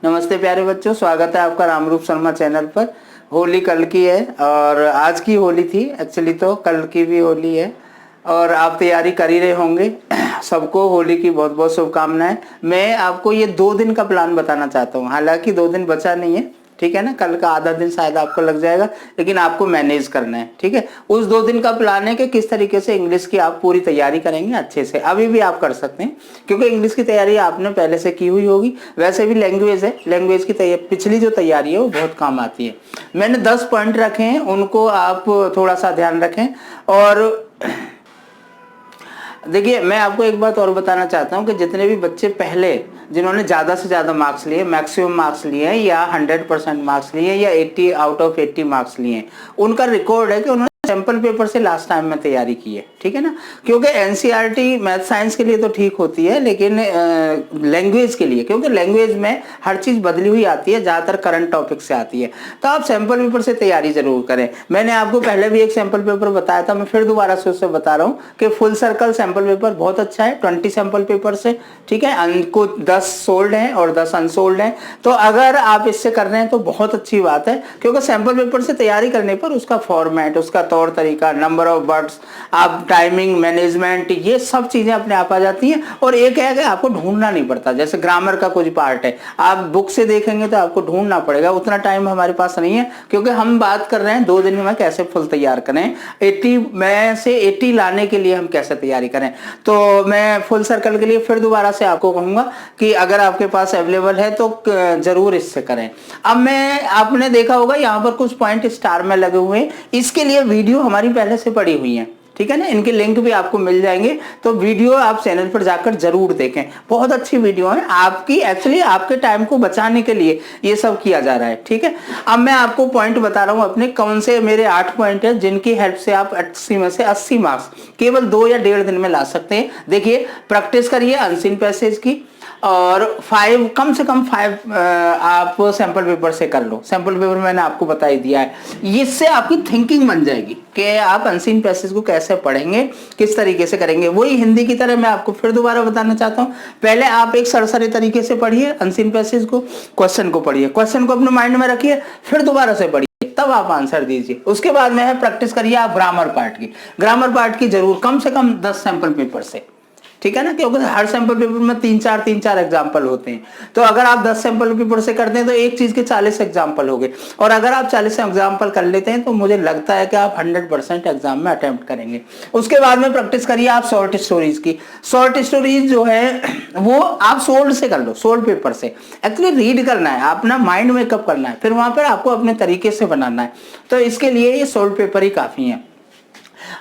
नमस्ते प्यारे बच्चों, स्वागत है आपका रामरूप शर्मा चैनल पर। होली कल की है और आज की होली थी, एक्चुअली तो कल की भी होली है और आप तैयारी कर ही रहे होंगे। सबको होली की बहुत बहुत शुभकामनाएं। मैं आपको ये 2 दिन का प्लान बताना चाहता हूँ, हालांकि 2 दिन बचा नहीं है, ठीक है ना। कल का आधा दिन शायद आपको लग जाएगा, लेकिन आपको मैनेज करना है, ठीक है। उस 2 दिन का प्लान है कि किस तरीके से इंग्लिश की आप पूरी तैयारी करेंगे अच्छे से। अभी भी आप कर सकते हैं क्योंकि इंग्लिश की तैयारी आपने पहले से की हुई होगी। वैसे भी लैंग्वेज है, लैंग्वेज की पिछली जो तैयारी है वो बहुत काम आती है। मैंने 10 पॉइंट रखे हैं, उनको आप थोड़ा सा ध्यान रखें। और देखिए, मैं आपको एक बात और बताना चाहता हूं कि जितने भी बच्चे पहले जिन्होंने ज़्यादा से ज़्यादा मार्क्स लिए, मैक्सिमम मार्क्स लिए हैं या 100% मार्क्स लिए या 80 आउट ऑफ 80 मार्क्स लिए हैं, उनका रिकॉर्ड है कि उन्होंने सैंपल पेपर से लास्ट टाइम में तैयारी की है, ठीक है ना। क्योंकि एनसीईआरटी मैथ साइंस के लिए तो ठीक होती है, लेकिन लैंग्वेज के लिए, क्योंकि लैंग्वेज में हर चीज़ बदली हुई आती है, ज़्यादातर करंट टॉपिक से आती है, तो आप सैंपल पेपर से तैयारी जरूर करें। मैंने आपको पहले भी एक सैंपल पेपर बताया था, मैं फिर दोबारा से उससे बता रहा हूँ कि फुल सर्कल सैंपल पेपर बहुत अच्छा है, 20 सैंपल पेपर से, ठीक है। कुछ 10 सोल्ड हैं और 10 अनसोल्ड हैं, तो अगर आप इससे कर रहे हैं तो बहुत अच्छी बात है। क्योंकि सैंपल पेपर से तैयारी करने पर उसका फॉर्मेट, उसका तौर तरीका, नंबर ऑफ वर्ड्स, आप टाइमिंग मैनेजमेंट, ये सब चीजें अपने आप आ जाती हैं। और एक है कि आपको ढूंढना नहीं पड़ता। जैसे ग्रामर का कुछ पार्ट है, आप बुक से देखेंगे तो आपको ढूंढना पड़ेगा, उतना टाइम हमारे पास नहीं है, क्योंकि हम बात कर रहे हैं 2 दिन में कैसे फुल तैयार करें, 80 में से 80 लाने के लिए हम कैसे तैयारी करें। तो मैं फुल सर्कल के लिए फिर दोबारा से आपको कहूंगा कि अगर आपके पास अवेलेबल है तो जरूर इससे करें। अब आपने देखा होगा यहाँ पर कुछ पॉइंट स्टार में लगे हुए हैं, इसके लिए वीडियो हमारी पहले से पड़ी हुई है, ठीक है ना। इनके लिंक भी आपको मिल जाएंगे, तो वीडियो आप चैनल पर जाकर जरूर देखें, बहुत अच्छी वीडियो है आपकी। एक्चुअली आपके टाइम को बचाने के लिए ये सब किया जा रहा है, ठीक है। अब मैं आपको पॉइंट बता रहा हूं अपने, कौन से मेरे 8 पॉइंट है जिनकी हेल्प से आप 80 में से 80 मार्क्स केवल 2 या 1.5 दिन में ला सकते हैं। देखिए, प्रैक्टिस करिए अनसीन पैसेज की, और 5 कम से कम 5 आप सैंपल पेपर से कर लो। सैंपल पेपर मैंने आपको बता ही दिया है। इससे आपकी थिंकिंग बन जाएगी कि आप अनसीन पैसेज को कैसे पढ़ेंगे, किस तरीके से करेंगे। वही हिंदी की तरह मैं आपको फिर दोबारा बताना चाहता हूं, पहले आप एक सरसरी तरीके से पढ़िए अनसीन पैसेज को, क्वेश्चन को पढ़िए, क्वेश्चन को अपने माइंड में रखिए, फिर दोबारा से पढ़िए, तब आप आंसर दीजिए। उसके बाद में है प्रैक्टिस करिए आप ग्रामर पार्ट की। ग्रामर पार्ट की जरूर कम से कम 10 सैंपल पेपर से, ठीक है ना, क्योंकि हर सैंपल पेपर में 3-4 एग्जाम्पल होते हैं। तो अगर आप 10 सैंपल पेपर से करते हैं तो एक चीज के 40 एग्जाम्पल हो गए, और अगर आप 40 एग्जाम्पल कर लेते हैं तो मुझे लगता है कि आप 100% एग्जाम में अटेम्प्ट करेंगे। उसके बाद में प्रैक्टिस करिए आप शॉर्ट स्टोरीज की। शॉर्ट स्टोरीज जो है वो आप सोल्ड से कर लो, सोल्ड पेपर से। एक्चुअली रीड करना है, अपना माइंड मेकअप करना है, फिर वहां पर आपको अपने तरीके से बनाना है, तो इसके लिए ये सोल्ड पेपर ही काफी है।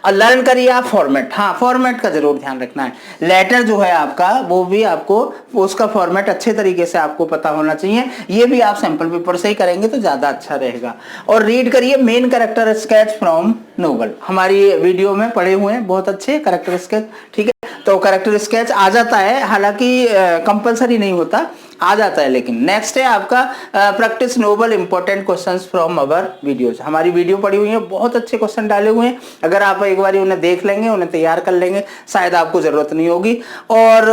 और लर्न करिए आप फॉर्मेट। हाँ, फॉर्मेट का जरूर ध्यान रखना है। लेटर जो है आपका, वो भी आपको उसका फॉर्मेट अच्छे तरीके से आपको पता होना चाहिए। ये भी आप सैंपल पेपर से ही करेंगे तो ज्यादा अच्छा रहेगा। और रीड करिए main character sketch from novel, हमारी वीडियो में पढ़े हुए हैं बहुत अच्छे कैरेक्टर स्केच, ठीक है। तो कैरेक्टर स्केच आ जाता है, हालांकि कंपलसरी नहीं होता, आ जाता है। लेकिन नेक्स्ट है आपका practice noble important questions from our videos. हमारी वीडियो पड़ी हुई है, बहुत अच्छे क्वेश्चन डाले हुए हैं। अगर आप एक बार उन्हें देख लेंगे, उन्हें तैयार कर लेंगे, शायद आपको जरूरत नहीं होगी। और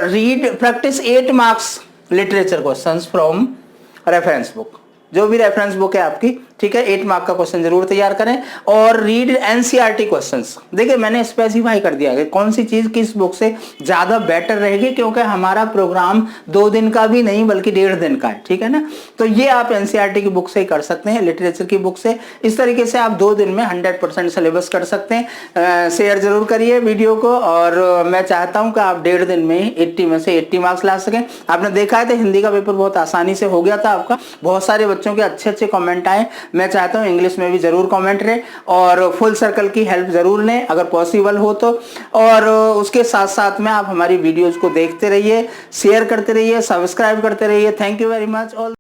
read practice 8 marks literature questions from reference book, जो भी रेफरेंस बुक है आपकी, ठीक है। 8 मार्क का क्वेश्चन जरूर तैयार करें। और रीड एनसीईआरटी क्वेश्चंस। देखिए, मैंने स्पेसिफाई कर दिया है कौन सी चीज किस बुक से ज्यादा बेटर रहेगी, क्योंकि हमारा प्रोग्राम 2 दिन का भी नहीं बल्कि 1.5 दिन का है, ठीक है ना। तो ये आप एनसीईआरटी की बुक से ही कर सकते हैं, लिटरेचर की बुक से। इस तरीके से आप 2 दिन में 100% सिलेबस कर सकते हैं। शेयर जरूर करिए वीडियो को, और मैं चाहता हूं कि आप 1.5 दिन में 80 में से 80 मार्क्स ला सकें। आपने देखा है तो हिंदी का पेपर बहुत आसानी से हो गया था आपका, बहुत सारे बच्चों के अच्छे कमेंट आए। मैं चाहता हूं इंग्लिश में भी जरूर कमेंट रहे, और फुल सर्कल की हेल्प जरूर लें अगर पॉसिबल हो तो। और उसके साथ साथ में आप हमारी वीडियोस को देखते रहिए, शेयर करते रहिए, सब्सक्राइब करते रहिए। Thank you very much all.